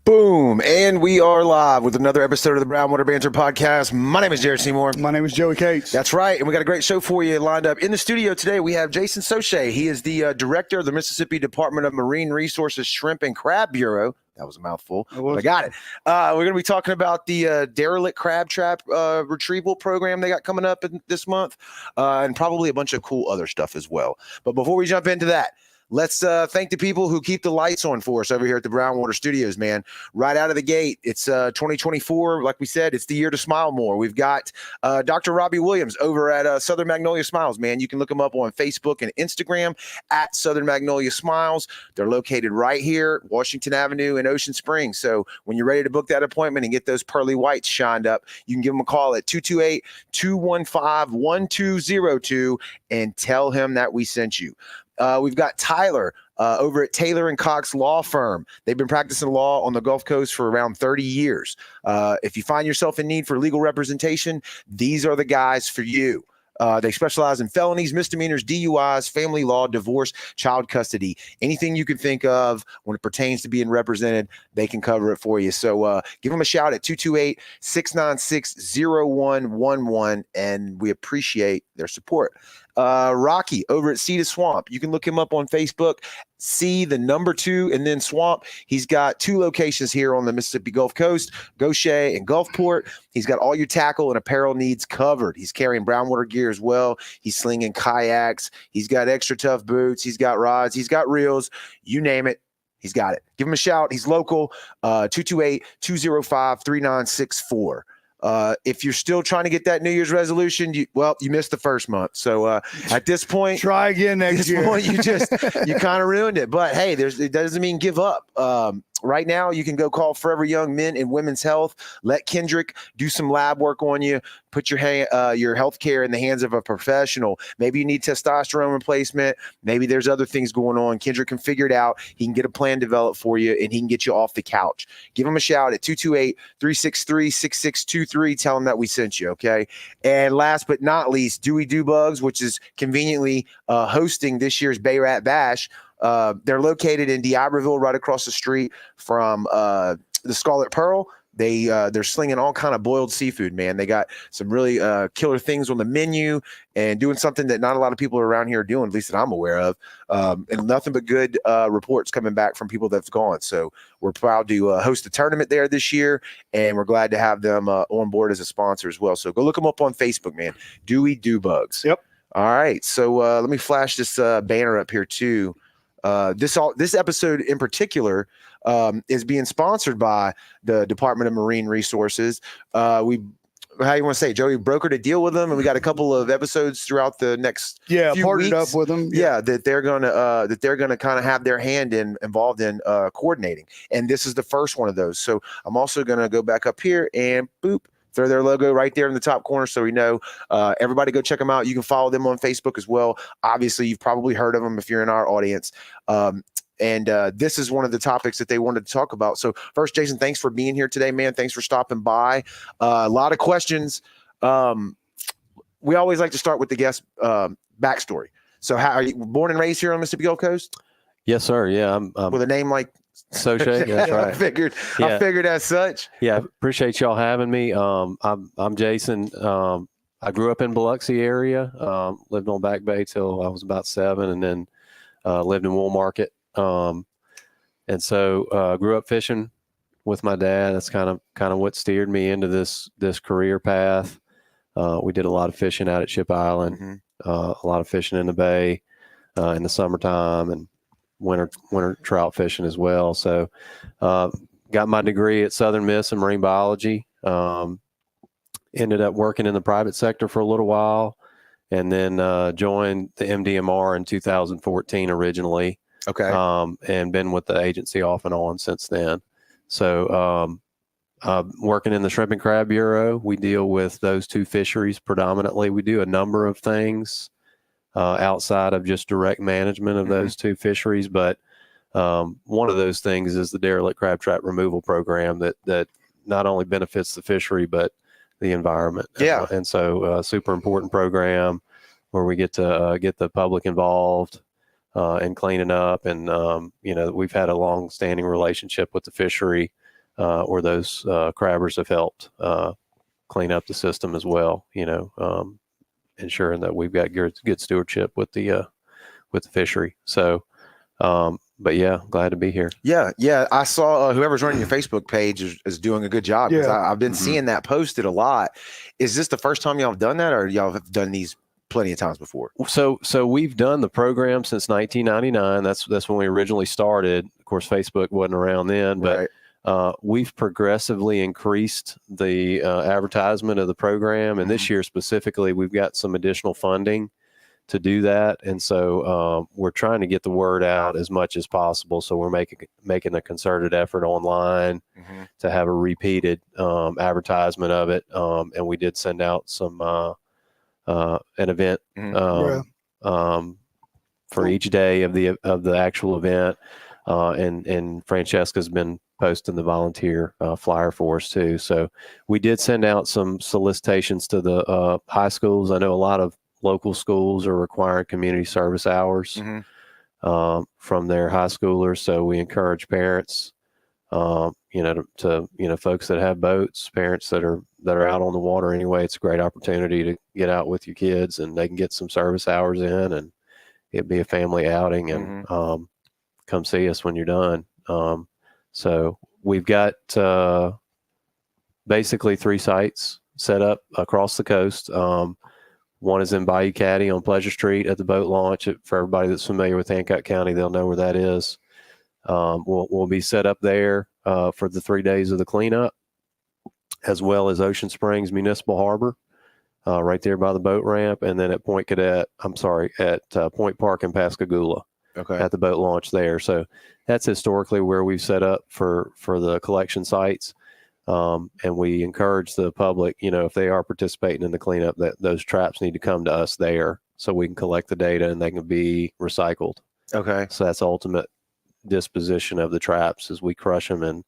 Boom. And we are live with another episode of the Brownwater Banter Podcast. My name is Jared Seymour. My name is Joey Cates. That's right. And we got a great show for you lined up. In the studio today, we have Jason Saucier. He is the director of the Mississippi Department of Marine Resources Shrimp and Crab Bureau. That was a mouthful, but I got it. We're going to be talking about the derelict crab trap retrieval program they got coming up this month, and probably a bunch of cool other stuff as well. But before we jump into that, let's thank the people who keep the lights on for us over here at the Brownwater Studios, man. Right out of the gate, it's 2024. Like we said, it's the year to smile more. We've got Dr. Robbie Williams over at Southern Magnolia Smiles, man. You can look them up on Facebook and Instagram at Southern Magnolia Smiles. They're located right here, Washington Avenue in Ocean Springs. So when you're ready to book that appointment and get those pearly whites shined up, you can give them a call at 228-215-1202 and tell him that we sent you. We've got Tyler over at Taylor and Cox Law Firm. They've been practicing law on the Gulf Coast for around 30 years. If you find yourself in need for legal representation, these are the guys for you. They specialize in felonies, misdemeanors, DUIs, family law, divorce, child custody, anything you can think of when it pertains to being represented, they can cover it for you. So give them a shout at 228-696-0111, and we appreciate their support. Rocky over at Sea to Swamp. You can look him up on Facebook. See the number 2 and then Swamp. He's got 2 locations here on the Mississippi Gulf Coast, Goshen and Gulfport. He's got all your tackle and apparel needs covered. He's carrying brownwater gear as well. He's slinging kayaks. He's got extra tough boots. He's got rods. He's got reels. You name it, he's got it. Give him a shout. He's local, 228-205-3964. If you're still trying to get that New Year's resolution, you missed the first month. So at this point, try again next year. Point, you kind of ruined it. But hey, it doesn't mean give up. Right now, you can go call Forever Young Men and Women's Health. Let Kendrick do some lab work on you. Put your health care in the hands of a professional. Maybe you need testosterone replacement. Maybe there's other things going on. Kendrick can figure it out. He can get a plan developed for you, and he can get you off the couch. Give him a shout at 228-363-6623. Tell him that we sent you, okay? And last but not least, Dewey Do Bugs, which is conveniently hosting this year's Bay Rat Bash. They're located in D'Iberville, right across the street from the Scarlet Pearl. They're slinging all kind of boiled seafood, man. They got some really killer things on the menu and doing something that not a lot of people around here are doing, at least that I'm aware of. And nothing but good reports coming back from people that's gone. So we're proud to host a tournament there this year, and we're glad to have them on board as a sponsor as well. So go look them up on Facebook, man. Dewey Do Bugs. Yep. All right. So let me flash this banner up here too. This episode in particular is being sponsored by the Department of Marine Resources. How you want to say it, Joey? Brokered a deal with them, and we got a couple of episodes throughout the next few partnered weeks. up with them. Yeah, that they're gonna kind of have their hand involved in coordinating, and this is the first one of those. So I'm also gonna go back up here and boop. Throw their logo right there in the top corner so we know. Everybody go check them out. You can follow them on Facebook as well. Obviously, you've probably heard of them if you're in our audience. And this is one of the topics that they wanted to talk about. So first, Jason, thanks for being here today, man. Thanks for stopping by. A lot of questions. We always like to start with the guest backstory. So how are you born and raised here on Mississippi Gulf Coast? Yes, sir. Yeah. I'm with a name like Saucier. That's right. I figured as such. Yeah. Appreciate y'all having me. I'm Jason. I grew up in Biloxi area, lived on Back Bay till I was about 7, and then lived in Wool Market. And so grew up fishing with my dad. That's kind of what steered me into this career path. We did a lot of fishing out at Ship Island, a lot of fishing in the bay in the summertime, and winter trout fishing as well. So got my degree at Southern Miss in marine biology. Ended up working in the private sector for a little while, and then joined the MDMR in 2014 originally. Okay. And been with the agency off and on since then. So working in the Shrimp and Crab Bureau, we deal with those 2 fisheries predominantly. We do a number of things outside of just direct management of those 2 fisheries. But one of those things is the derelict crab trap removal program that not only benefits the fishery, but the environment. Yeah. And so super important program where we get to get the public involved in cleaning up. And, we've had a long standing relationship with the fishery or those crabbers have helped clean up the system as well. Ensuring that we've got good stewardship with the fishery. So, but yeah, glad to be here. Yeah. I saw whoever's running your Facebook page is doing a good job, because I've been seeing that posted a lot. Is this the first time y'all have done that, or y'all have done these plenty of times before? So we've done the program since 1999. That's when we originally started. Of course, Facebook wasn't around then, but we've progressively increased the advertisement of the program. And this year specifically, we've got some additional funding to do that. And so we're trying to get the word out as much as possible. So we're making a concerted effort online to have a repeated advertisement of it. And we did send out some an event for each day of the actual event. And Francesca's been posting the volunteer flyer for us too. So we did send out some solicitations to the high schools. I know a lot of local schools are requiring community service hours from their high schoolers. So we encourage parents, to folks that have boats, parents that are out on the water anyway. It's a great opportunity to get out with your kids, and they can get some service hours in, and it'd be a family outing, and come see us when you're done. So we've got basically 3 sites set up across the coast. One is in Bayou Caddy on Pleasure Street at the boat launch. For everybody that's familiar with Hancock County, they'll know where that is. We'll be set up there for the 3 days of the cleanup, as well as Ocean Springs Municipal Harbor, right there by the boat ramp, and then at Point Park in Pascagoula. At the boat launch there. So that's historically where we've set up for the collection sites. And we encourage the public, if they are participating in the cleanup, that those traps need to come to us there so we can collect the data and they can be recycled. So that's ultimate disposition of the traps, is we crush them and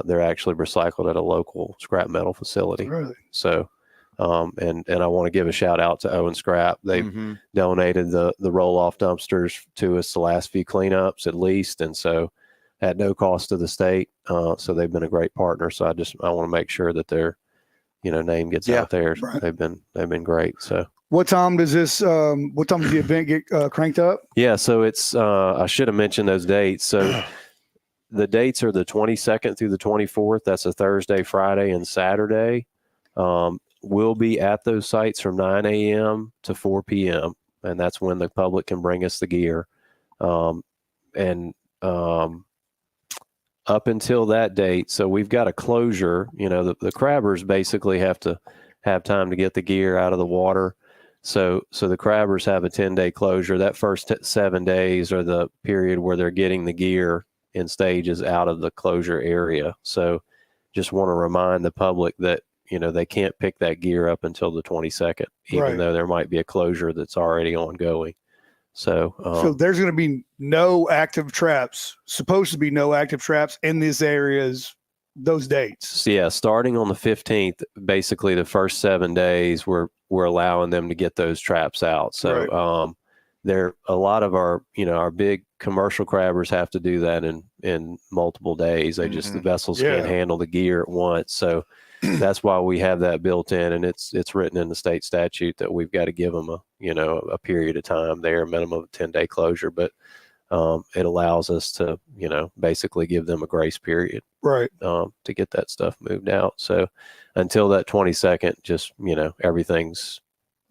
they're actually recycled at a local scrap metal facility. So and I want to give a shout out to Owen Scrap. They've donated the roll-off dumpsters to us the last few cleanups at least, and so at no cost to the state. So they've been a great partner. So I want to make sure that their name gets out there. They've been great. So what time does the event get cranked up? Yeah, so it's I should have mentioned those dates. So the dates are the 22nd through the 24th. That's a Thursday, Friday, and Saturday. We'll be at those sites from 9 a.m. to 4 p.m. and that's when the public can bring us the gear. Up until that date, so we've got a closure. The crabbers basically have to have time to get the gear out of the water. So the crabbers have a 10-day closure. That first 7 days are the period where they're getting the gear in stages out of the closure area. So just want to remind the public that they can't pick that gear up until the 22nd, even though there might be a closure that's already ongoing. So there's going to be no active traps, supposed to be no active traps in these areas, those dates. Yeah. Starting on the 15th, basically the first 7 days, we're allowing them to get those traps out. So, there, a lot of our big commercial crabbers have to do that in multiple days. They just, the vessels can't handle the gear at once. So that's why we have that built in, and it's written in the state statute that we've got to give them a period of time there, a minimum of 10-day closure. But it allows us to basically give them a grace period, to get that stuff moved out. So until that 22nd, just everything's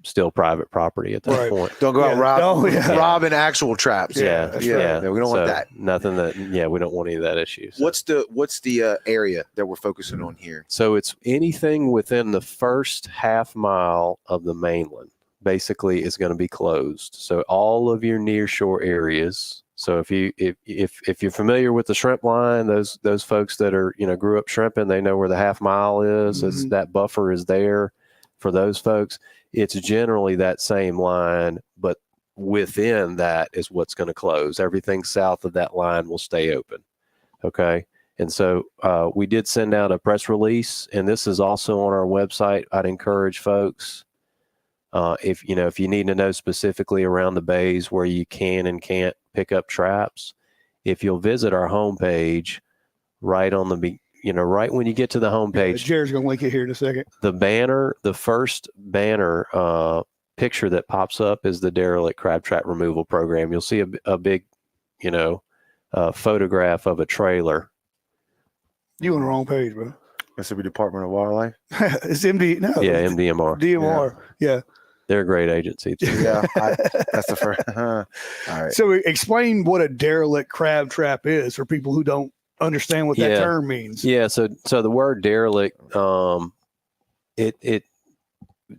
still private proproperty at that point. Don't go out robbing actual traps. We don't want that. Nothing that. We don't want any of that issue. So. What's the area that we're focusing on here? So it's anything within the first half mile of the mainland basically is going to be closed. So all of your near shore areas. So if you're familiar with the shrimp line, those folks that are grew up shrimping, they know where the half mile is. As that buffer is there for those folks. It's generally that same line, but within that is what's going to close. Everything south of that line will stay open. Okay. And so we did send out a press release, and this is also on our website. I'd encourage folks, if you need to know specifically around the bays where you can and can't pick up traps, if you'll visit our homepage, right on the right when you get to the homepage, Jared's gonna link it here in a second. the first banner picture that pops up is the derelict crab trap removal program. You'll see a big, photograph of a trailer. You on the wrong page, bro. Mississippi Department of Wildlife. It's MD. No. Yeah, MDMR. DMR. Yeah. They're a great agency too. Yeah, that's the first. All right. So explain what a derelict crab trap is for people who don't understand what that term means. Yeah. So the word derelict, it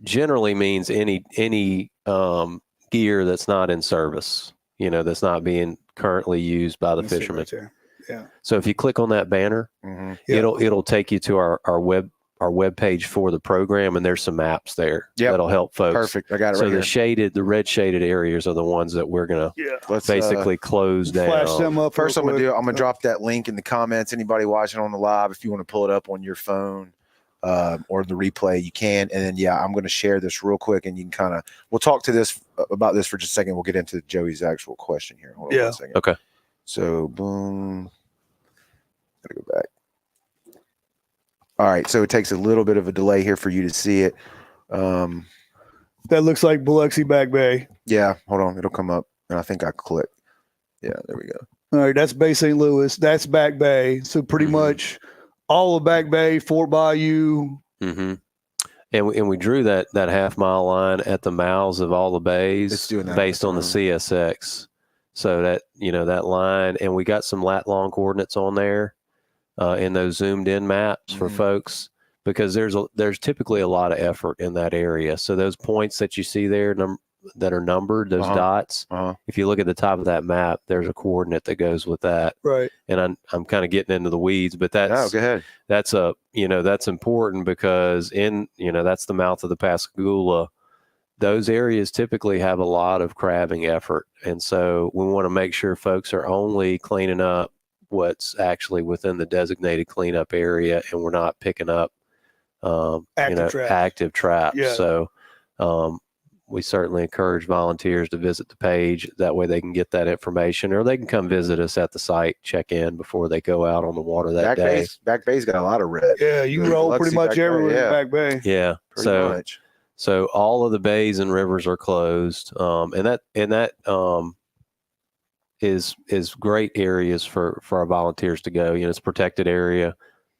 generally means any gear that's not in service, that's not being currently used by the fishermen. Right, yeah. So if you click on that banner, it'll take you to our web page for the program, and there's some maps there that'll help folks. Perfect. I got it. So right here. the red shaded areas are the ones that we're gonna basically close down. Flash them up. First, I'm gonna drop that link in the comments. Anybody watching on the live, if you want to pull it up on your phone or the replay, you can. And then I'm gonna share this real quick, and you can we'll talk to this about this for just a second. We'll get into Joey's actual question here. Hold on 1 second. Okay. So boom. Gotta go back. All right, so it takes a little bit of a delay here for you to see it. That looks like Biloxi Back Bay. Yeah, hold on. It'll come up. And I think I clicked. Yeah, there we go. All right, that's Bay St. Louis. That's Back Bay. So pretty much all of Back Bay, Fort Bayou. Mm-hmm. And we drew that half-mile line at the mouths of all the bays based on the CSX. So that, that line, and we got some lat-long coordinates on there. In those zoomed in maps for folks, because there's typically a lot of effort in that area. So those points that you see there that are numbered, those dots, if you look at the top of that map, there's a coordinate that goes with that. Right. And I'm kind of getting into the weeds, but go ahead. That's that's important because that's the mouth of the Pascagoula. Those areas typically have a lot of crabbing effort. And so we want to make sure folks are only cleaning up what's actually within the designated cleanup area, and we're not picking up active traps. Yeah. So we certainly encourage volunteers to visit the page. That way they can get that information, or they can come visit us at the site, check in before they go out on the water that day. Back Bay's got a lot of red. Yeah, you can roll pretty much everywhere in Back Bay. Yeah. Pretty much. So all of the bays and rivers are closed. And that is great areas for our volunteers to go. It's a protected area,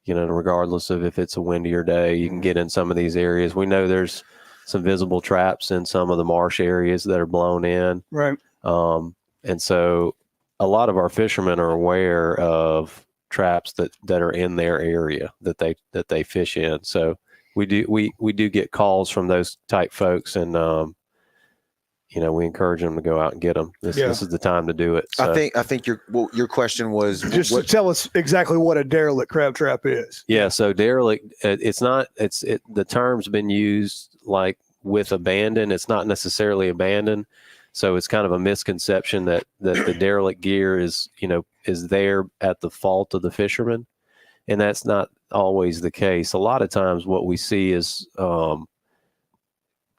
regardless of if it's a windier day, you can get in some of these areas. We know there's some visible traps in some of the marsh areas that are blown in. Right. And so a lot of our fishermen are aware of traps that are in their area that they fish in. So we do get calls from those type folks, and we encourage them to go out and get them. This is the time to do it. So. I think your question was just to tell us exactly what a derelict crab trap is. Yeah. So derelict, the term's been used like with abandon. It's not necessarily abandoned. So it's kind of a misconception that the derelict gear is there at the fault of the fisherman. And that's not always the case. A lot of times what we see is,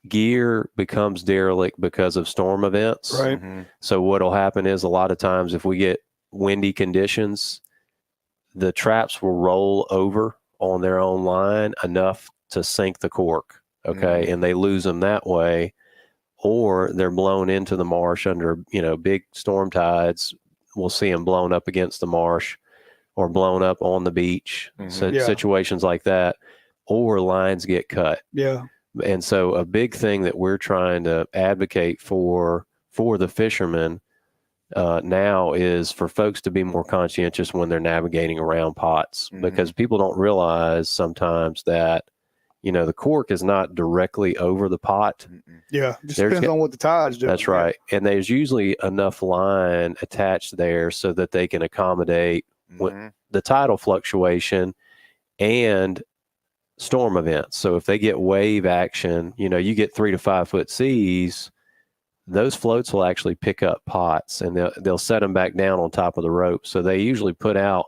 gear becomes derelict because of storm events. Right. So what'll happen is a lot of times if we get windy conditions, the traps will roll over on their own line enough to sink the cork. Okay. And they lose them that way, or they're blown into the marsh under, big storm tides. We'll see them blown up against the marsh or blown up on the beach. Situations like that, or lines get cut. Yeah. And so a big thing that we're trying to advocate for the fishermen now is for folks to be more conscientious when they're navigating around pots, because people don't realize sometimes that, the cork is not directly over the pot. Yeah. Just depends on what the tide's doing. That's right. And there's usually enough line attached there so that they can accommodate the tidal fluctuation and storm events. So if they get wave action, you get 3 to 5 foot seas, those floats will actually pick up pots, and they'll set them back down on top of the rope. So they usually put out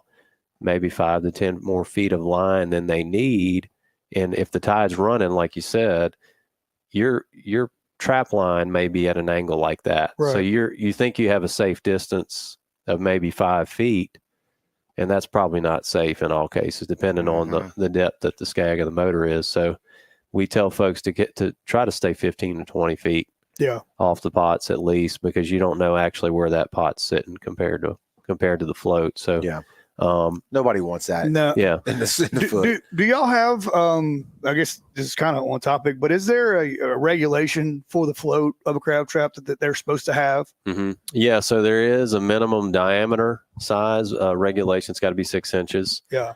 maybe 5 to 10 more feet of line than they need. And if the tide's running, like you said, your trap line may be at an angle like that. Right. So you think you have a safe distance of maybe 5 feet, and that's probably not safe in all cases, depending on the depth that the skag of the motor is. So we tell folks to try to stay 15 to 20 feet off the pots at least, because you don't know actually where that pot's sitting compared to the float. So nobody wants that. No. Yeah. In the foot. Do y'all have, I guess this is kind of on topic, but is there a regulation for the float of a crab trap that they're supposed to have? Mm-hmm. Yeah. So there is a minimum diameter size regulation. It's got to be 6 inches. Yeah.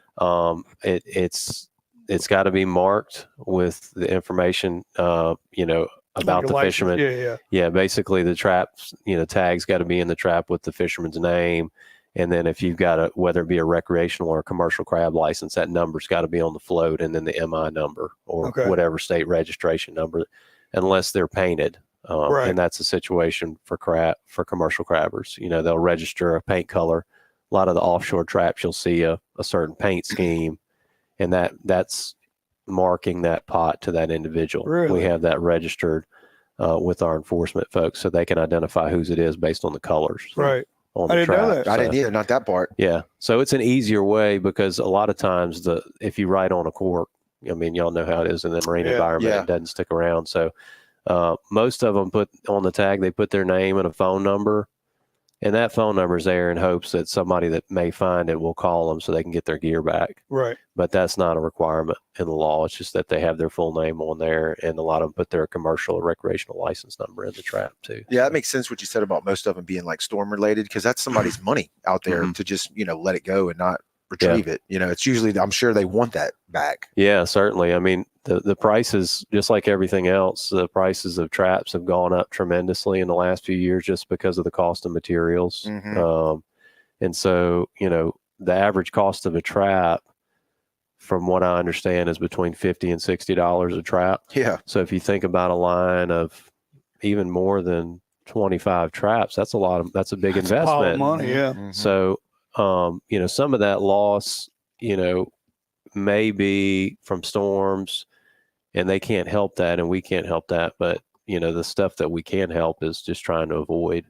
It's got to be marked with the information, about the fisherman. Yeah. Basically the traps, tags got to be in the trap with the fisherman's name. And then if you've got whether it be a recreational or a commercial crab license, that number's got to be on the float, and then the MI number or whatever state registration number, unless they're painted. And that's a situation for commercial crabbers. They'll register a paint color. A lot of the offshore traps, you'll see a certain paint scheme, and that's marking that pot to that individual. Really? We have that registered with our enforcement folks, so they can identify whose it is based on the colors. Right. On I the didn't know trap. that. I didn't either. Not that part. Yeah. So it's an easier way, because a lot of times if you write on a cork, y'all know how it is in the marine environment, it doesn't stick around. So most of them put on the tag, they put their name and a phone number, and that phone number is there in hopes that somebody that may find it will call them so they can get their gear back. Right. But that's not a requirement in the law. It's just that they have their full name on there, and a lot of them put their commercial or recreational license number in the trap too. Yeah, that makes sense what you said about most of them being like storm related, because that's somebody's money out there to just, let it go and not retrieve it. It's usually, I'm sure they want that back. Yeah, certainly. The prices, just like everything else, the prices of traps have gone up tremendously in the last few years just because of the cost of materials. And so, the average cost of a trap, from what I understand, is between $50 and $60 a trap. Yeah. So if you think about a line of even more than 25 traps, that's a big investment. A pile of money, yeah. So, some of that loss, may be from storms, and they can't help that, and we can't help that. But, the stuff that we can help is just trying to avoid,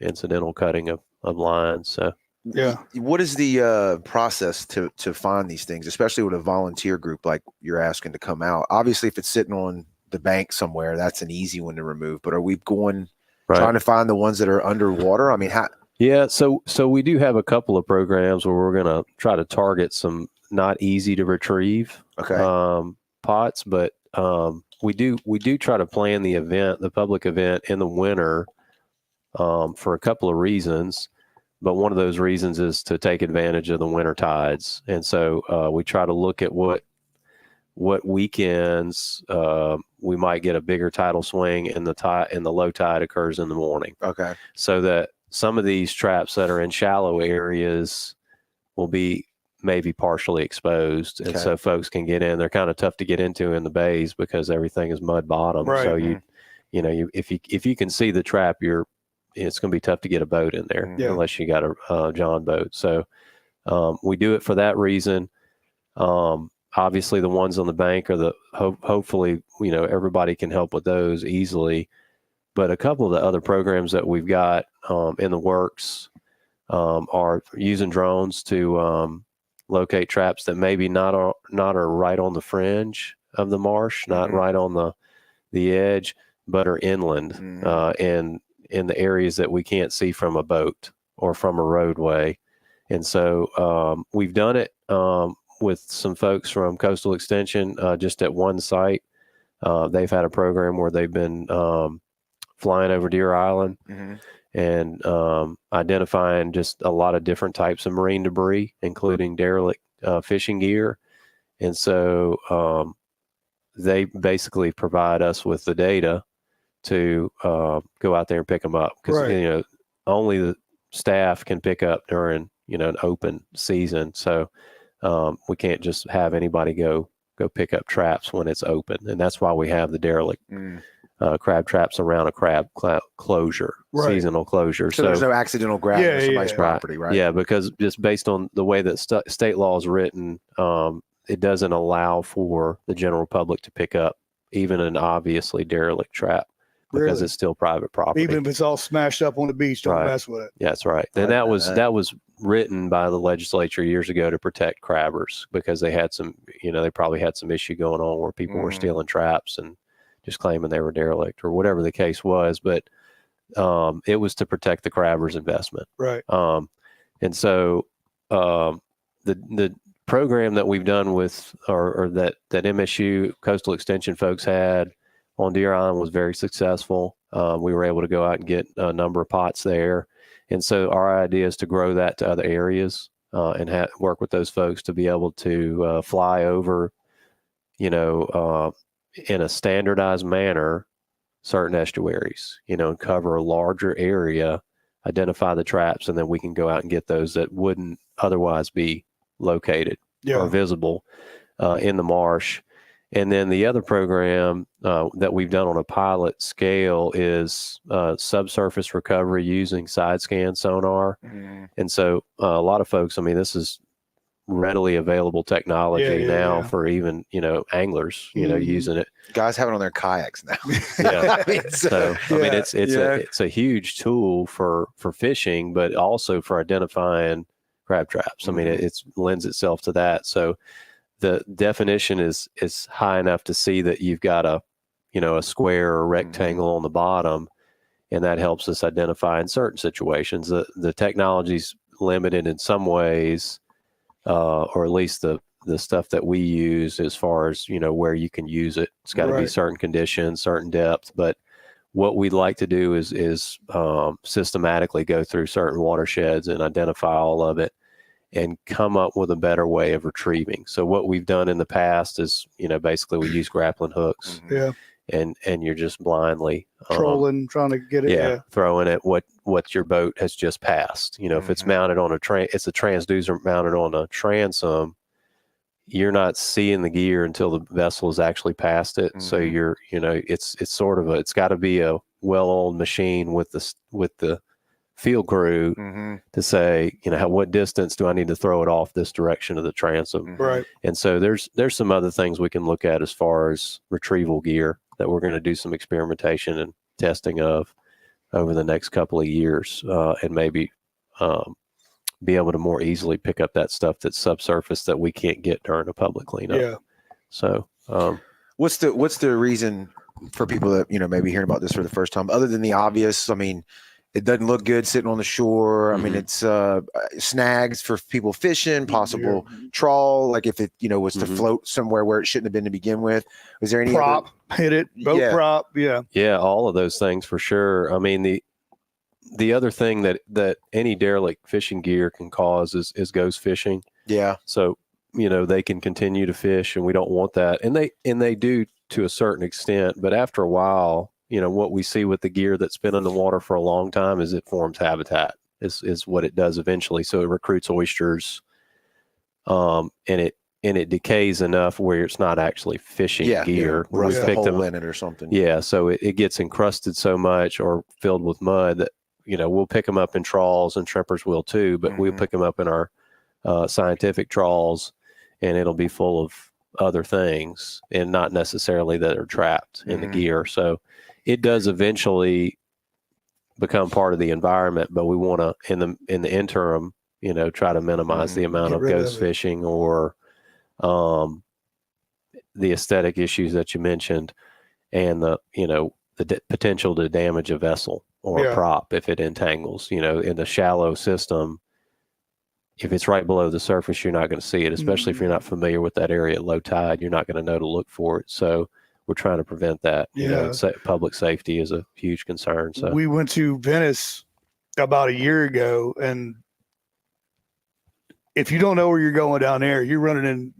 incidental cutting of lines. So. Yeah. What is the process to find these things, especially with a volunteer group like you're asking to come out? Obviously, if it's sitting on the bank somewhere, that's an easy one to remove. But are we trying to find the ones that are underwater? How? Yeah. So we do have a couple of programs where we're going to try to target some not easy to retrieve pots, but we do try to plan the public event in the winter for a couple of reasons. But one of those reasons is to take advantage of the winter tides. And so we try to look at what weekends we might get a bigger tidal swing, and the low tide occurs in the morning. Okay. So that some of these traps that are in shallow areas will be maybe partially exposed. And so folks can get in. They're kind of tough to get into in the bays because everything is mud bottom. Right. So if you can see the trap, it's going to be tough to get a boat in there unless you got a John boat. So we do it for that reason. Obviously, the ones on the bank are hopefully, everybody can help with those easily. But a couple of the other programs that we've got in the works are using drones to locate traps that maybe not are right on the fringe of the marsh, not right on the edge, but are inland and in the areas that we can't see from a boat or from a roadway. And so we've done it with some folks from Coastal Extension just at one site. They've had a program where they've been flying over Deer Island and identifying just a lot of different types of marine debris, including derelict fishing gear. And so they basically provide us with the data to go out there and pick them up, because only the staff can pick up during an open season. So we can't just have anybody go pick up traps when it's open, and that's why we have the derelict crab traps around a crab closure, seasonal closure. So there's no accidental grab on somebody's property, right? Yeah, because just based on the way that state law is written, it doesn't allow for the general public to pick up even an obviously derelict trap. Because it's still private property. Even if it's all smashed up on the beach, don't mess with it. Yeah, that's right. And that was written by the legislature years ago to protect crabbers because they had some, they probably had some issue going on where people were stealing traps and just claiming they were derelict or whatever the case was. But it was to protect the crabbers' investment. Right. And so the program that we've done with, or that MSU Coastal Extension folks had on Deer Island was very successful. We were able to go out and get a number of pots there. And so our idea is to grow that to other areas and work with those folks to be able to fly over, in a standardized manner, certain estuaries, and cover a larger area, identify the traps, and then we can go out and get those that wouldn't otherwise be located or visible in the marsh. And then the other program that we've done on a pilot scale is subsurface recovery using side scan sonar. And so a lot of folks, this is readily available technology now for even, anglers, using it. Guys have it on their kayaks now. It's a huge tool for fishing, but also for identifying crab traps. It lends itself to that. So the definition is high enough to see that you've got a square or rectangle on the bottom, and that helps us identify in certain situations. The technology's limited in some ways, or at least the stuff that we use as far as, where you can use it. It's got to be certain conditions, certain depth. But what we'd like to do is systematically go through certain watersheds and identify all of it and come up with a better way of retrieving. So what we've done in the past is, basically we use grappling hooks. And you're just blindly trolling, trying to get it. Throwing at what your boat has just passed. If it's mounted on it's a transducer mounted on a transom, you're not seeing the gear until the vessel has actually passed it. So it's sort of it's got to be a well-oiled machine with the field crew to say, what distance do I need to throw it off this direction of the transom? Right. And so there's some other things we can look at as far as retrieval gear that we're going to do some experimentation and testing of over the next couple of years, and maybe be able to more easily pick up that stuff that's subsurface that we can't get during a public cleanup. Yeah. So what's the reason for people that, maybe hearing about this for the first time, other than the obvious? It doesn't look good sitting on the shore. It's snags for people fishing, possible trawl. Like if it, was to float somewhere where it shouldn't have been to begin with. Was there any prop, hit it, boat prop? Yeah. Yeah, all of those things for sure. The other thing that any derelict fishing gear can cause is ghost fishing. Yeah. So, they can continue to fish, and we don't want that. And they do to a certain extent, but after a while, what we see with the gear that's been in the water for a long time is it forms habitat is what it does eventually. So it recruits oysters, and it decays enough where it's not actually fishing gear. Yeah. Rust a hole in it or something. Yeah. So it gets encrusted so much or filled with mud that, we'll pick them up in trawls, and shrimpers will too, but we'll pick them up in our scientific trawls, and it'll be full of other things and not necessarily that are trapped in the gear. So it does eventually become part of the environment, but we want to, in the interim, try to minimize the amount of ghost fishing or the aesthetic issues that you mentioned, and the potential to damage a vessel or a prop if it entangles. In the shallow system, if it's right below the surface, you're not going to see it, especially if you're not familiar with that area at low tide. You're not going to know to look for it. So we're trying to prevent that. Public safety is a huge concern. So we went to Venice about a year ago, and if you don't know where you're going down there, you're running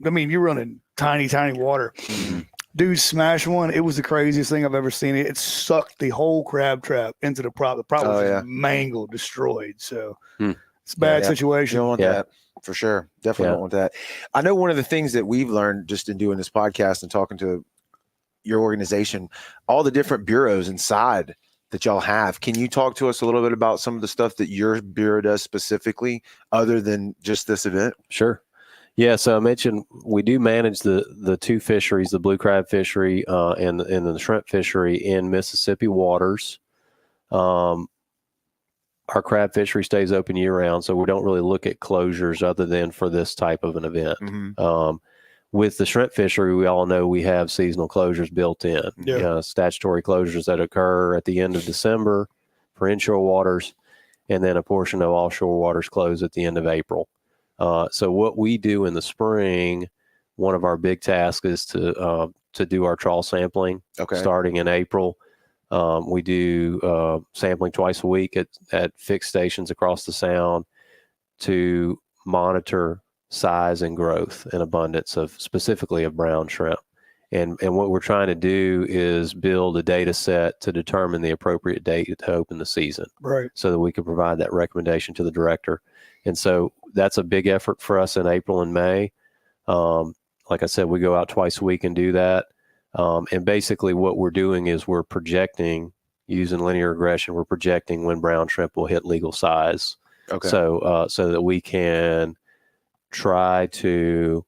tiny water. Dude smashed one. It was the craziest thing I've ever seen. It sucked the whole crab trap into the prop. The prop was mangled, destroyed. So it's a bad situation. You don't want that for sure. Definitely don't want that. I know one of the things that we've learned just in doing this podcast and talking to your organization, all the different bureaus inside that y'all have. Can you talk to us a little bit about some of the stuff that your bureau does specifically, other than just this event? Sure. Yeah, so I mentioned we do manage the two fisheries, the blue crab fishery and the shrimp fishery in Mississippi waters. our crab fishery stays open year round, so we don't really look at closures other than for this type of an event. With the shrimp fishery, we all know we have seasonal closures built in. Statutory closures that occur at the end of December for inshore waters, and then a portion of offshore waters close at the end of April. So what we do in the spring, one of our big tasks is to do our trawl sampling starting in April. We do sampling twice a week at fixed stations across the sound to monitor size and growth and abundance of specifically of brown shrimp. And what we're trying to do is build a data set to determine the appropriate date to open the season. Right. So that we can provide that recommendation to the director. And so that's a big effort for us in April and May. Like I said, we go out twice a week and do that. And basically what we're doing is we're projecting, using linear regression, we're projecting when brown shrimp will hit legal size. So that we can try to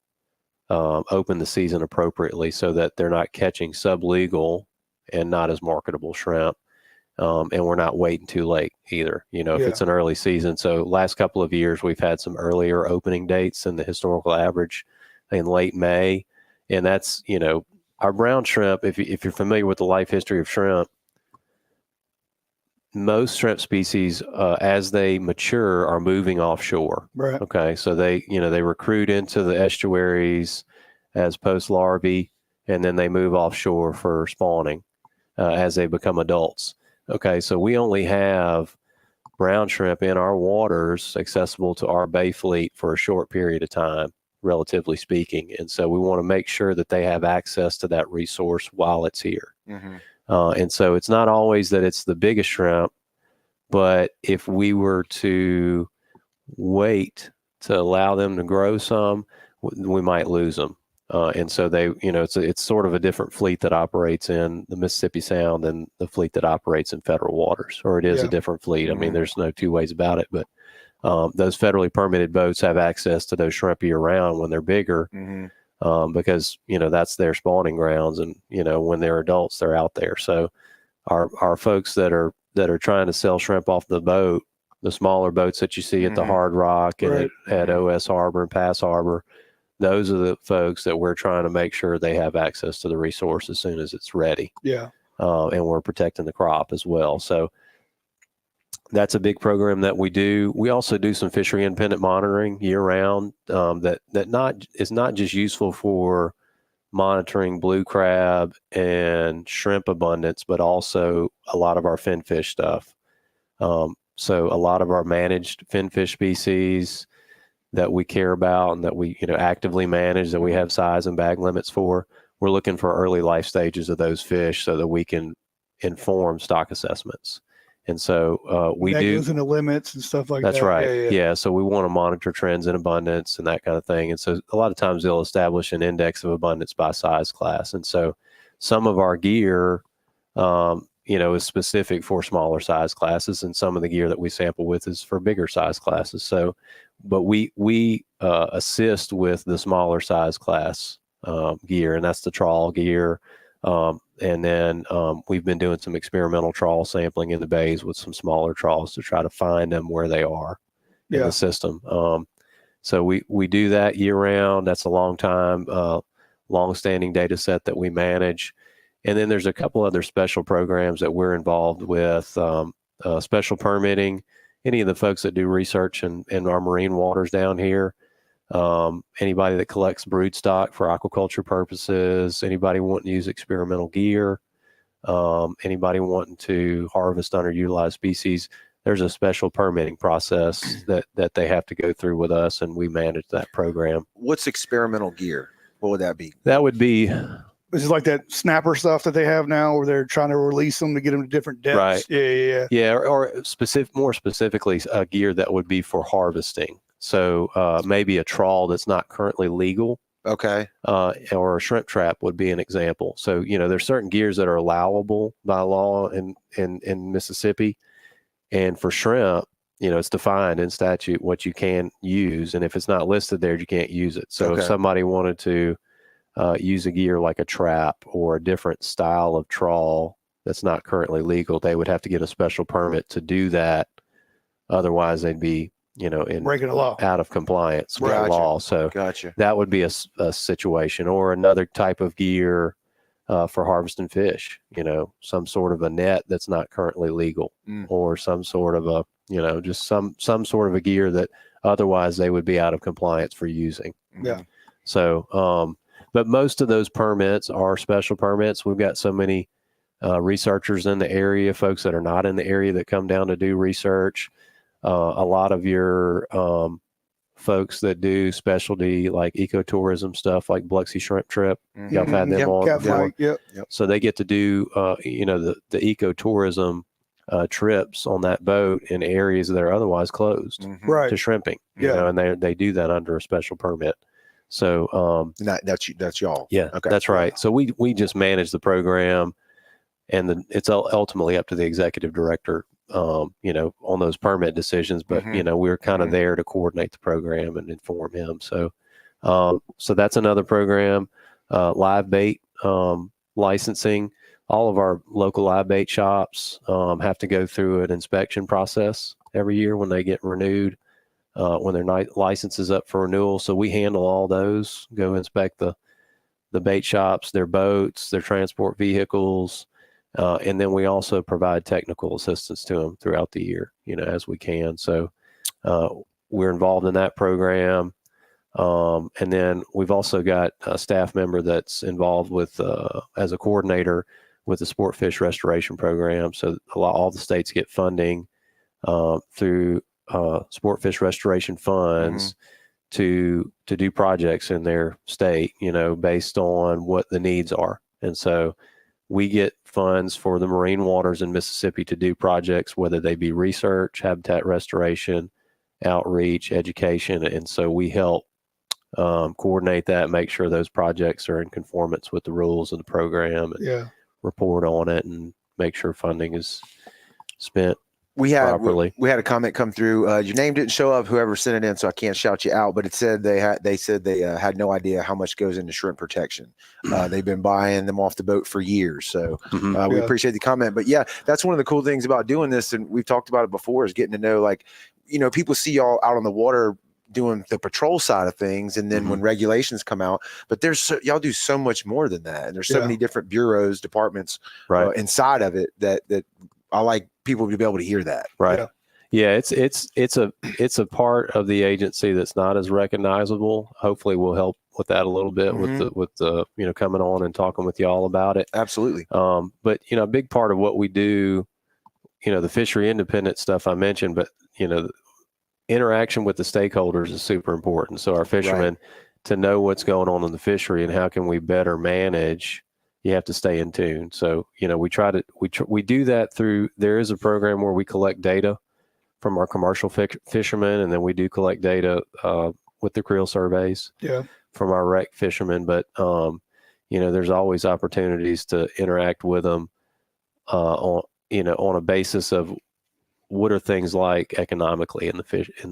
open the season appropriately so that they're not catching sublegal and not as marketable shrimp. And we're not waiting too late either, if it's an early season. So last couple of years, we've had some earlier opening dates than the historical average in late May. And that's, our brown shrimp, if you're familiar with the life history of shrimp, most shrimp species, as they mature, are moving offshore. Right. Okay. So they recruit into the estuaries as post-larvae, and then they move offshore for spawning as they become adults. Okay. So we only have brown shrimp in our waters accessible to our bay fleet for a short period of time, relatively speaking. And so we want to make sure that they have access to that resource while it's here. And so it's not always that it's the biggest shrimp, but if we were to wait to allow them to grow some, we might lose them. And so they, it's sort of a different fleet that operates in the Mississippi Sound than the fleet that operates in federal waters, or it is a different fleet. I mean, there's no two ways about it, but those federally permitted boats have access to those shrimp year round when they're bigger. Because that's their spawning grounds, and when they're adults, they're out there. So our folks that are trying to sell shrimp off the boat, the smaller boats that you see at the Hard Rock and at OS Harbor and Pass Harbor, those are the folks that we're trying to make sure they have access to the resource as soon as it's ready. And we're protecting the crop as well. So that's a big program that we do. We also do some fishery independent monitoring year round that is not just useful for monitoring blue crab and shrimp abundance, but also a lot of our finfish stuff. So a lot of our managed finfish species that we care about and that we actively manage, that we have size and bag limits for, we're looking for early life stages of those fish so that we can inform stock assessments. And so we do goes into limits and stuff like that. That's right. Yeah. So we want to monitor trends in abundance and that kind of thing. And so a lot of times they'll establish an index of abundance by size class. And so some of our gear, is specific for smaller size classes, and some of the gear that we sample with is for bigger size classes. So, but we assist with the smaller size class gear, and that's the trawl gear. And then we've been doing some experimental trawl sampling in the bays with some smaller trawls to try to find them where they are in the system. So we do that year round. That's a long time, long-standing data set that we manage. And then there's a couple other special programs that we're involved with, special permitting. Any of the folks that do research in our marine waters down here, anybody that collects brood stock for aquaculture purposes, anybody wanting to use experimental gear, anybody wanting to harvest underutilized species, there's a special permitting process that they have to go through with us, and we manage that program. What's experimental gear? What would that be? That would be... This is like that snapper stuff that they have now where they're trying to release them to get them to different depths. Right. Yeah. Or more specifically, gear that would be for harvesting. So maybe a trawl that's not currently legal. Okay. Or a shrimp trap would be an example. So, there's certain gears that are allowable by law in Mississippi. And for shrimp, it's defined in statute what you can use. And if it's not listed there, you can't use it. So if somebody wanted to use a gear like a trap or a different style of trawl that's not currently legal, they would have to get a special permit to do that Otherwise, they'd be, in breaking the law, out of compliance with the Gotcha. law. So Gotcha. that would be a situation, or another type of gear for harvesting fish. Some sort of a net that's not currently legal, or some sort of a, just some sort of a gear that otherwise they would be out of compliance for using. Yeah. So, but most of those permits are special permits. We've got so many researchers in the area, folks that are not in the area that come down to do research. A lot of your folks that do specialty like ecotourism stuff, like Biloxi Shrimp Trip, y'all have had them on before. Yep. So they get to do, the ecotourism trips on that boat in areas that are otherwise closed Right. to shrimping. Yeah. And they do that under a special permit. So that's y'all. Yeah, Okay. that's right. So we just manage the program, and it's ultimately up to the executive director, on those permit decisions. But we're kind of there to coordinate the program and inform him. So that's another program. Live bait licensing. All of our local live bait shops have to go through an inspection process every year when they get renewed. When their license is up for renewal. So we handle all those, go inspect the bait shops, their boats, their transport vehicles. And then we also provide technical assistance to them throughout the year, as we can. So we're involved in that program. And then we've also got a staff member that's involved with, as a coordinator with the sport fish restoration program. So all the states get funding through sport fish restoration funds to do projects in their state, based on what the needs are. And so we get funds for the marine waters in Mississippi to do projects, whether they be research, habitat restoration, outreach, education. And so we help coordinate that, make sure those projects are in conformance with the rules of the program, and report on it, and make sure funding is spent properly. We had a comment come through. Your name didn't show up, whoever sent it in, so I can't shout you out. But it said they had no idea how much goes into shrimp protection. They've been buying them off the boat for years. So we appreciate the comment. But yeah, that's one of the cool things about doing this, and we've talked about it before, is getting to know, like, people see y'all out on the water doing the patrol side of things, and then when regulations come out, but y'all do so much more than that, and there's so many different bureaus, departments inside of it that I like people to be able to hear that. Right. Yeah. It's a part of the agency that's not as recognizable. Hopefully we'll help with that a little bit with the, coming on and talking with y'all about it. Absolutely. But, a big part of what we do, the fishery independent stuff I mentioned, but, interaction with the stakeholders is super important. So our fishermen, to know what's going on in the fishery and how can we better manage, you have to stay in tune. So, we do that through, there is a program where we collect data from our commercial fishermen, and then we do collect data with the creel surveys from our rec fishermen. But, there's always opportunities to interact with them on a basis of what are things like economically in the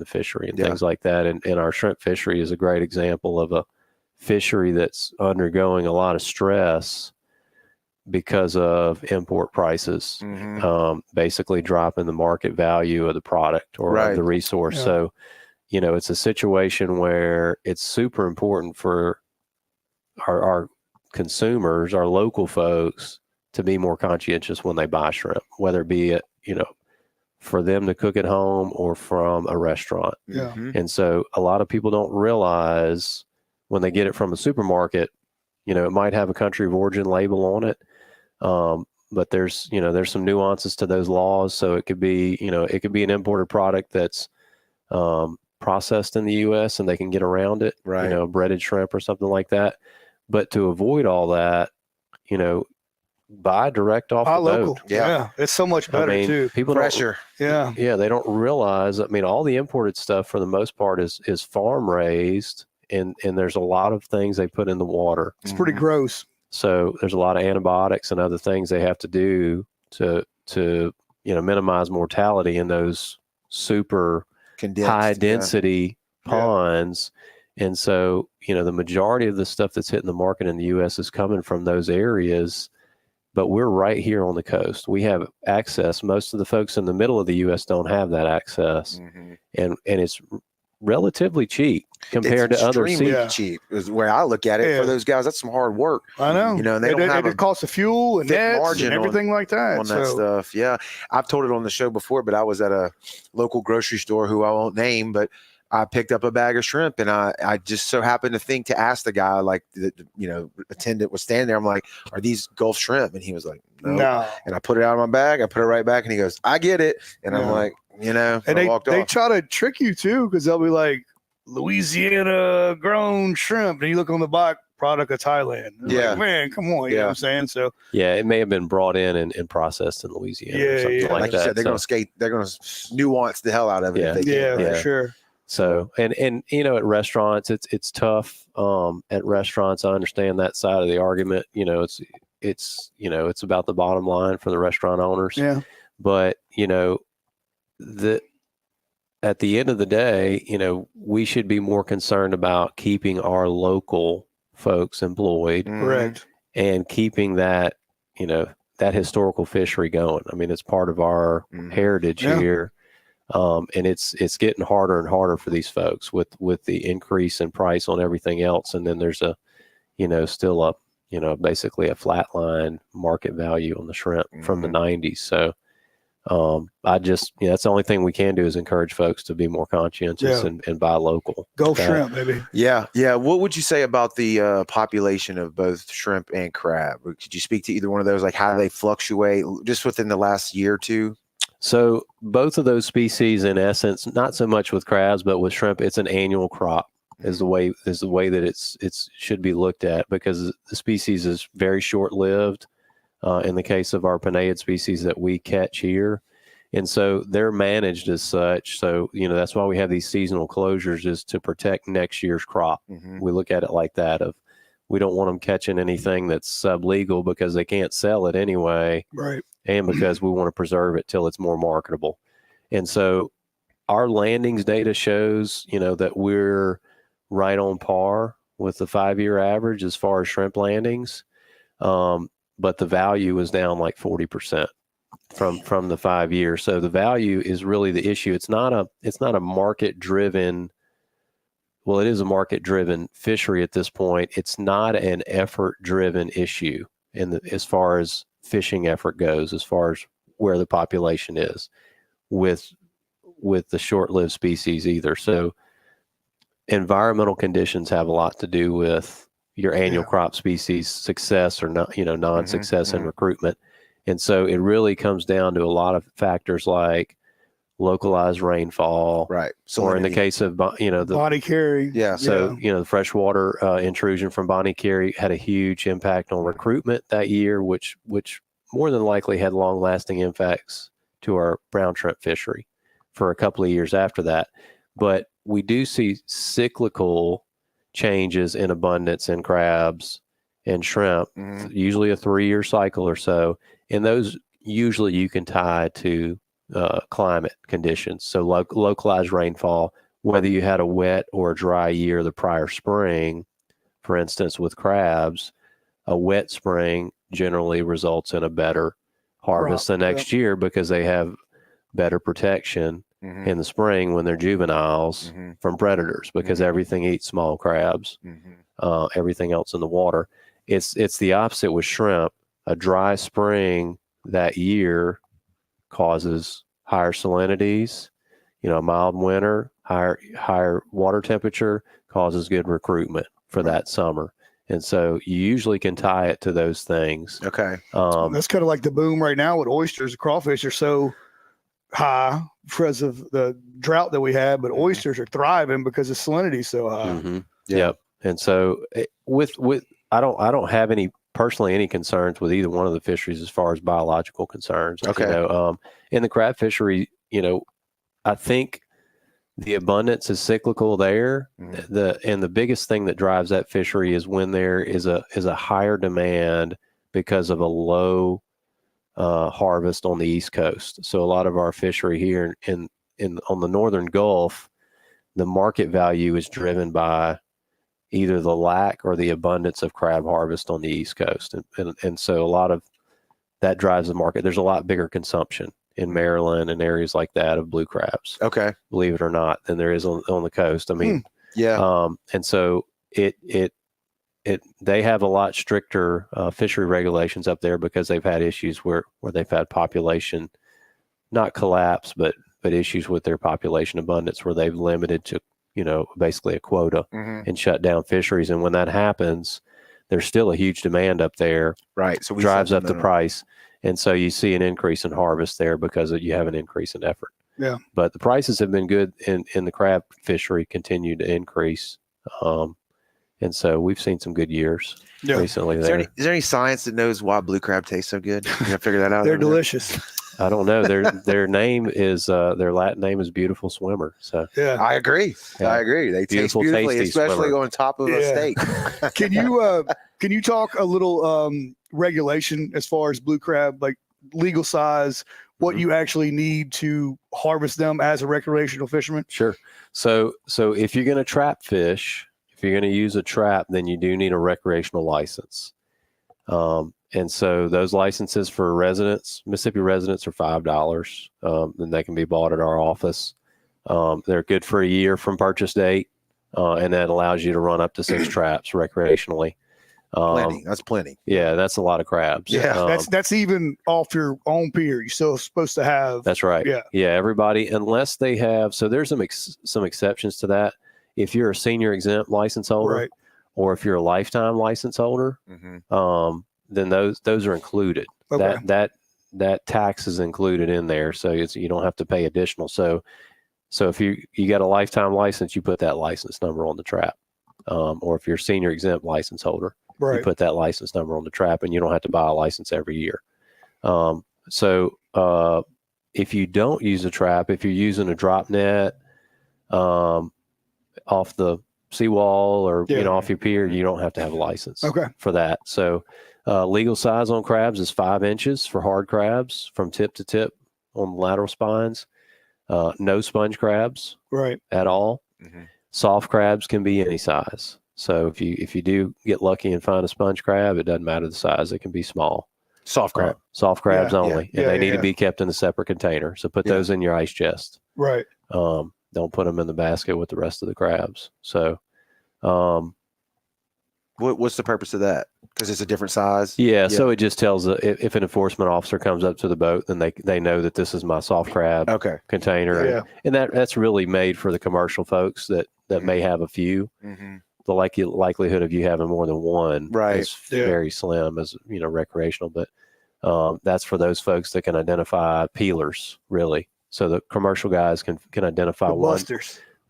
fishery and things like that. And our shrimp fishery is a great example of a fishery that's undergoing a lot of stress because of import prices, basically dropping the market value of the product or of the resource. So, it's a situation where it's super important for our consumers, our local folks, to be more conscientious when they buy shrimp, whether it be, for them to cook at home or from a restaurant. And so a lot of people don't realize when they get it from a supermarket, it might have a country of origin label on it. But there's some nuances to those laws. So it could be, an imported product that's processed in the U.S. and they can get around it, breaded shrimp or something like that. But to avoid all that, buy direct off the local boat. Yeah, it's so much better too. People Fresher. They don't realize, all the imported stuff for the most part is farm raised, and there's a lot of things they put in the water. It's pretty gross. So there's a lot of antibiotics and other things they have to do to minimize mortality in those super condensed, high density ponds. And so, the majority of the stuff that's hitting the market in the U.S. is coming from those areas. but we're right here on the coast. We have access. Most of the folks in the middle of the U.S. don't have that access, and it's relatively cheap compared to other seas. Cheap is where I look at it. For those guys, that's some hard work. I know. You know, and they don't have it costs of fuel and nets margin and everything like that. On that stuff. Yeah. I've told it on the show before, but I was at a local grocery store who I won't name, but I picked up a bag of shrimp, and I just so happened to think to ask the guy, like, the attendant was standing there. I'm like, are these Gulf shrimp? And he was like, no. And I put it out of my bag. I put it right back, and he goes, I get it. And I'm like, and they try to trick you too, because they'll be like, Louisiana grown shrimp, and you look on the box, product of Thailand. Like, man, come on, you know what I'm saying? So it may have been brought in and processed in Louisiana. Or something like you that. said, they're gonna nuance the hell out of it. Yeah, if they can, for sure. So and at restaurants, it's tough. At restaurants, I understand that side of the argument. It's about the bottom line for the restaurant owners. Yeah. But at the end of the day, we should be more concerned about keeping our local folks employed. Correct. And keeping that, that historical fishery going. I mean, it's part of our heritage here. And it's getting harder and harder for these folks with the increase in price on everything else. And then there's still up, basically a flatline market value on the shrimp from the 90s. So, that's the only thing we can do is encourage folks to be more conscientious and buy local. Gulf shrimp, maybe. Yeah. Yeah. What would you say about the population of both shrimp and crab? Could you speak to either one of those, like how they fluctuate just within the last year or two? So both of those species, in essence, not so much with crabs, but with shrimp, it's an annual crop is the way that it's should be looked at, because the species is very short-lived. In the case of our Penaeid species that we catch here. And so they're managed as such. So, that's why we have these seasonal closures, is to protect next year's crop. We look at it like that, of we don't want them catching anything that's sublegal because they can't sell it anyway. Right. And because we want to preserve it till it's more marketable. And so our landings data shows, that we're right on par with the 5-year average as far as shrimp landings. But the value is down like 40% from the 5 years. So the value is really the issue. It's not a market driven. Well, it is a market driven fishery at this point. It's not an effort driven issue as far as fishing effort goes, as far as where the population is with the short lived species either. So environmental conditions have a lot to do with your annual crop species success or not, non-success in recruitment. And so it really comes down to a lot of factors like localized rainfall. Right. Or in the case of, the Bonnie Carey. Yeah. So, the freshwater intrusion from Bonnie Carey had a huge impact on recruitment that year, which more than likely had long lasting impacts to our brown shrimp fishery for a couple of years after that. But we do see cyclical changes in abundance in crabs and shrimp, usually a 3-year cycle or so. And those usually you can tie to climate conditions. So localized rainfall, whether you had a wet or a dry year the prior spring, for instance, with crabs, a wet spring generally results in a better harvest the next year because they have better protection in the spring when they're juveniles from predators, because everything eats small crabs, everything else in the water. It's the opposite with shrimp. A dry spring that year causes higher salinities. A mild winter, higher water temperature causes good recruitment for that summer. And so you usually can tie it to those things. Okay. That's kind of like the boom right now with oysters. Crawfish are so high because of the drought that we have, but oysters are thriving because the salinity is so high. Yep. And so I don't have any concerns with either one of the fisheries as far as biological concerns. Okay. In the crab fishery, I think the abundance is cyclical there. The biggest thing that drives that fishery is when there is a higher demand because of a low harvest on the East Coast. So a lot of our fishery here on the Northern Gulf, the market value is driven by either the lack or the abundance of crab harvest on the East Coast. And so a lot of that drives the market. There's a lot bigger consumption in Maryland and areas like that of blue crabs. Okay. Believe it or not, than there is on the coast. I mean, yeah. And so they have a lot stricter fishery regulations up there because they've had issues where they've had population, not collapse, but issues with their population abundance where they've limited to, basically a quota and shut down fisheries. And when that happens, there's still a huge demand up there. Right. So drives up the price. And so you see an increase in harvest there because you have an increase in effort. Yeah. But the prices have been good in the crab fishery, continue to increase. And so we've seen some good years recently there. Is there any science that knows why blue crab tastes so good? You gonna figure that out? They're delicious. I don't know. Their name is their Latin name is Beautiful Swimmer. So yeah, I agree. Yeah. I agree. They Beautiful, taste beautifully, tasty especially swimmer. on top of a steak. Can you talk a little regulation as far as blue crab, like legal size, what you actually need to harvest them as a recreational fisherman? Sure. So if you're going to trap fish, if you're going to use a trap, then you do need a recreational license. And so those licenses for residents, Mississippi residents, are $5. And they can be bought at our office. They're good for a year from purchase date. And that allows you to run up to 6 traps recreationally. Plenty. That's plenty. Yeah, that's a lot of crabs. Yeah. That's even off your own pier. You're still supposed to have. That's right. Yeah. Yeah. Everybody, unless they have, so there's some exceptions to that. If you're a senior exempt license holder, Right. or if you're a lifetime license holder, then those are included. Okay. That tax is included in there, so you don't have to pay additional. So if you got a lifetime license, you put that license number on the trap, or if you're a senior exempt license holder, you put that license number on the trap, and you don't have to buy a license every year. So if you don't use a trap, if you're using a drop net off the seawall or off your pier, you don't have to have a license for that. So legal size on crabs is 5 inches for hard crabs from tip to tip on the lateral spines. No sponge crabs at all. Soft crabs can be any size. So if you do get lucky and find a sponge crab, it doesn't matter the size. It can be small. Soft crab. Soft crabs only. Yeah. And they need to be kept in a separate container. So put those in your ice chest. Right. Don't put them in the basket with the rest of the crabs. So what's the purpose of that? Because it's a different size? Yeah, so it just tells if an enforcement officer comes up to the boat, then they know that this is my soft crab container. Yeah. And that's really made for the commercial folks that may have a few. The likelihood of you having more than one is very slim as recreational, but that's for those folks that can identify peelers, really. So the commercial guys can identify the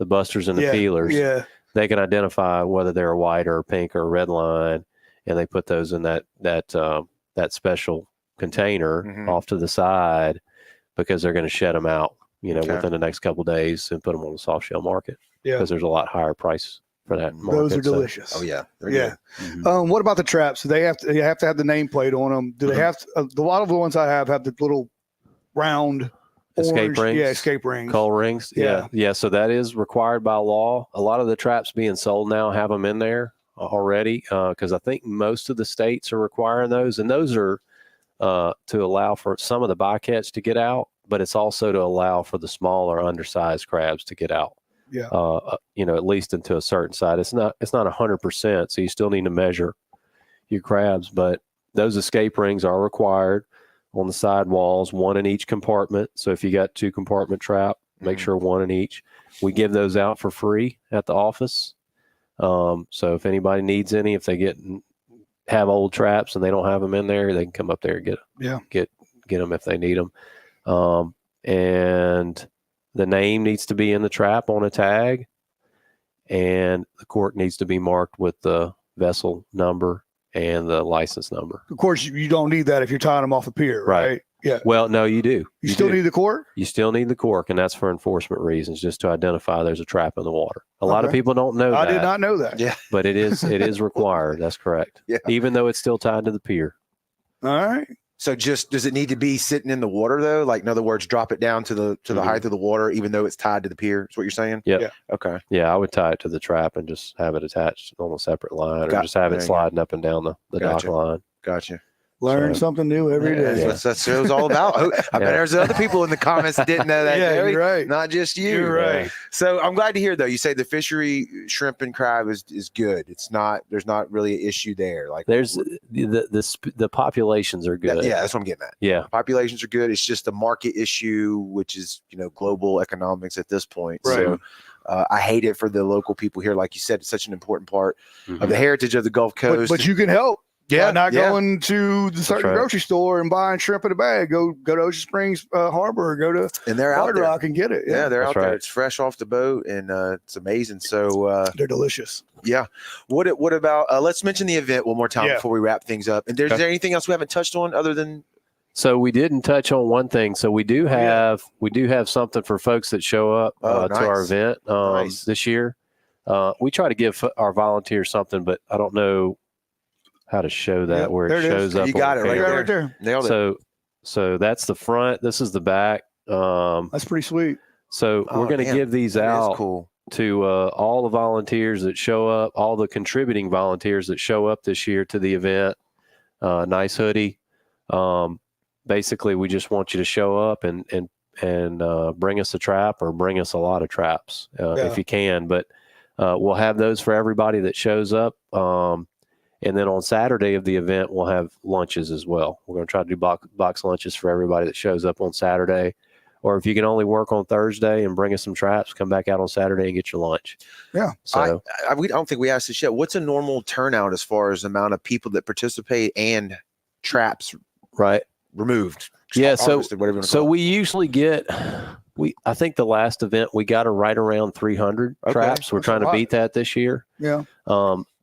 busters and the peelers. Yeah. They can identify whether they're a white or a pink or a red line, and they put those in that special container off to the side because they're going to shed them out, within the next couple of days and put them on the soft shell market. Because there's a lot higher price for that market. Those are delicious. Oh yeah. Yeah. What about the traps? Do they have to have the nameplate on them? Do they have to, a lot of the ones I have the little round escape rings? Yeah, escape rings. Coal rings? Yeah. So that is required by law. A lot of the traps being sold now have them in there already because I think most of the states are requiring those. And those are to allow for some of the bycatch to get out, but it's also to allow for the smaller undersized crabs to get out. Yeah. At least into a certain size. It's not 100%. So you still need to measure your crabs, but those escape rings are required on the side walls, one in each compartment. So if you got 2 compartment trap, make sure one in each. We give those out for free at the office. So if anybody needs any, if they have old traps and they don't have them in there, they can come up there and get them if they need them. And the name needs to be in the trap on a tag, and the cork needs to be marked with the vessel number and the license number. Of course, you don't need that if you're tying them off a pier, right? Yeah. Well, no, you do. You still need the cork? You still need the cork, and that's for enforcement reasons, just to identify there's a trap in the water. A lot of people don't know that. I did not know that. Yeah. But it is required. That's correct. Yeah. Even though it's still tied to the pier. All right. So does it need to be sitting in the water though? Like, in other words, drop it down to the height of the water, even though it's tied to the pier. Is what you're saying? Yep. Yeah. Okay. Yeah, I would tie it to the trap and just have it attached on a separate line, or just have it sliding up and down the dock line. Gotcha. Learn something new every day. That's what it was all about. I bet there's other people in the comments that didn't know that. Yeah, Joey. you're right. Not just you. You're right. So I'm glad to hear, though. You say the fishery shrimp and crab is good. It's not. There's not really an issue there. Like there's the populations are good. Yeah, that's what I'm getting at. Yeah, populations are good. It's just a market issue, which is global economics at this point. Right. So I hate it for the local people here. Like you said, it's such an important part of the heritage of the Gulf Coast. But you can help. Yeah, not going to the certain right. grocery store and buying shrimp in a bag. Go to Ocean Springs Harbor or go to and they're out Hard there. Rock and get it. Yeah, they're That's out right. there. It's fresh off the boat, and it's amazing. So they're delicious. yeah. What about? Let's mention the event one more time Yeah. before we wrap things up. And is there anything else we haven't touched on other than? So we didn't touch on one thing. So we do have something for folks that show up to our event this year. We try to give our volunteers something, but I don't know how to show that where it shows up. You got it right there. Nailed it. So that's the front. This is the back. That's pretty sweet. So we're going to give these out cool. to all the volunteers that show up, all the contributing volunteers that show up this year to the event. Nice hoodie. Basically, we just want you to show up and bring us a trap or bring us a lot of traps if you can. But we'll have those for everybody that shows up. And then on Saturday of the event, we'll have lunches as well. We're going to try to do box lunches for everybody that shows up on Saturday. Or if you can only work on Thursday and bring us some traps, come back out on Saturday and get your lunch. Yeah. So I don't think we asked this yet. What's a normal turnout as far as the amount of people that participate and traps removed? Yeah. So we usually get, I think the last event we got right around 300 traps. We're trying to beat that this year. Yeah.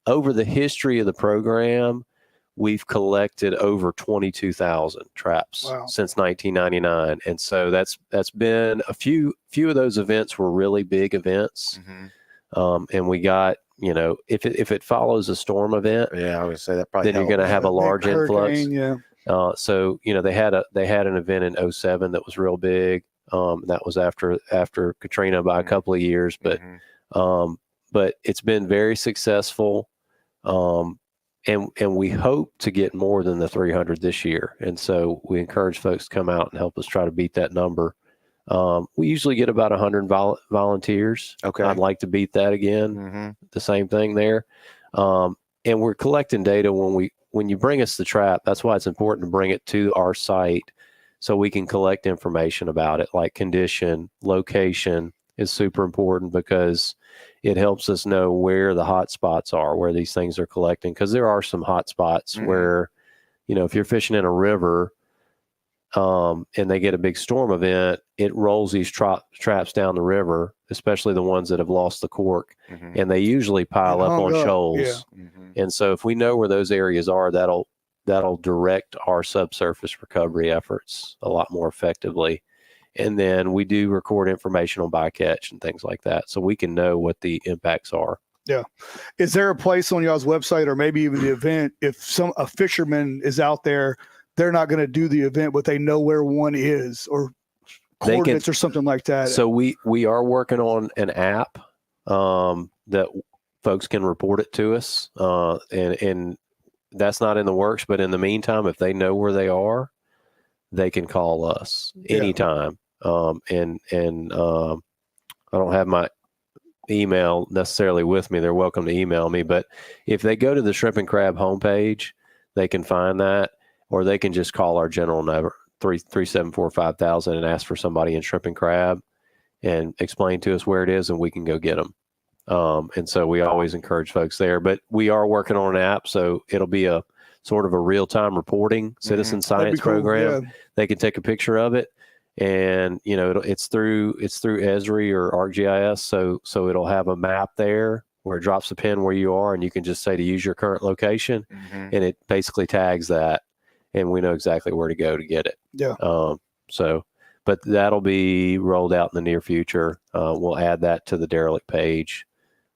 Over the history of the program, we've collected over 22,000 traps since 1999. And so that's been a few of those events were really big events. And we got, if it follows a storm event, I would say that probably then you're going to have a large influx. Yeah. So, they had an event in 2007 that was real big. That was after Katrina by a couple of years, but it's been very successful. And we hope to get more than the 300 this year. And so we encourage folks to come out and help us try to beat that number. We usually get about 100 volunteers. Okay. I'd like to beat that again. The same thing there. And we're collecting data when you bring us the trap. That's why it's important to bring it to our site so we can collect information about it, like condition, location is super important because it helps us know where the hot spots are, where these things are collecting. Because there are some hot spots where, if you're fishing in a river and they get a big storm event, it rolls these traps down the river, especially the ones that have lost the cork, and they usually pile up on shoals. Yeah. And so if we know where those areas are, that'll direct our subsurface recovery efforts a lot more effectively. And then we do record information on bycatch and things like that, so we can know what the impacts are. Yeah. Is there a place on y'all's website or maybe even the event, if a fisherman is out there, they're not going to do the event, but they know where one is or coordinates or something like that? So we are working on an app that folks can report it to us. And that's not in the works, but in the meantime, if they know where they are, they can call us anytime. And I don't have my email necessarily with me. They're welcome to email me, but if they go to the Shrimp and Crab homepage, they can find that, or they can just call our general number 374-5000 and ask for somebody in Shrimp and Crab and explain to us where it is, and we can go get them. And so we always encourage folks there, but we are working on an app, so it'll be a sort of a real-time reporting citizen science program. Yeah. They can take a picture of it, and it's through Esri or ArcGIS, so it'll have a map there where it drops a pin where you are, and you can just say to use your current location, and it basically tags that, and we know exactly where to go to get it. Yeah. But that'll be rolled out in the near future. We'll add that to the derelict page.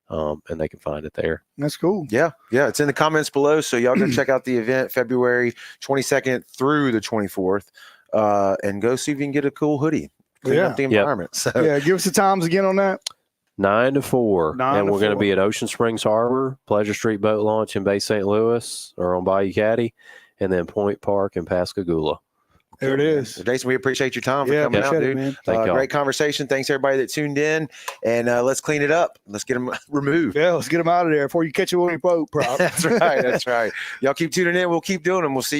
And they can find it there. That's cool. Yeah. It's in the comments below. So y'all go check out the event February 22nd through the 24th, and go see if you can get a cool hoodie. Clean up the environment. So give us the times again on that. 9 to 4. 9 and to we're going to 4. be at Ocean Springs Harbor, Pleasure Street Boat Launch in Bay St. Louis, or on Bayou Caddy. and then Point Park and Pascagoula. There it is. Well, Jason, we appreciate your time for Yeah, coming out, appreciate it, dude. man. Thank y'all. Great conversation. Thanks everybody that tuned in, and let's clean it up. Let's get them removed. Yeah, let's get them out of there before you catch it on your boat, prop. That's right. That's right. Y'all keep tuning in. We'll keep doing them. We'll see you.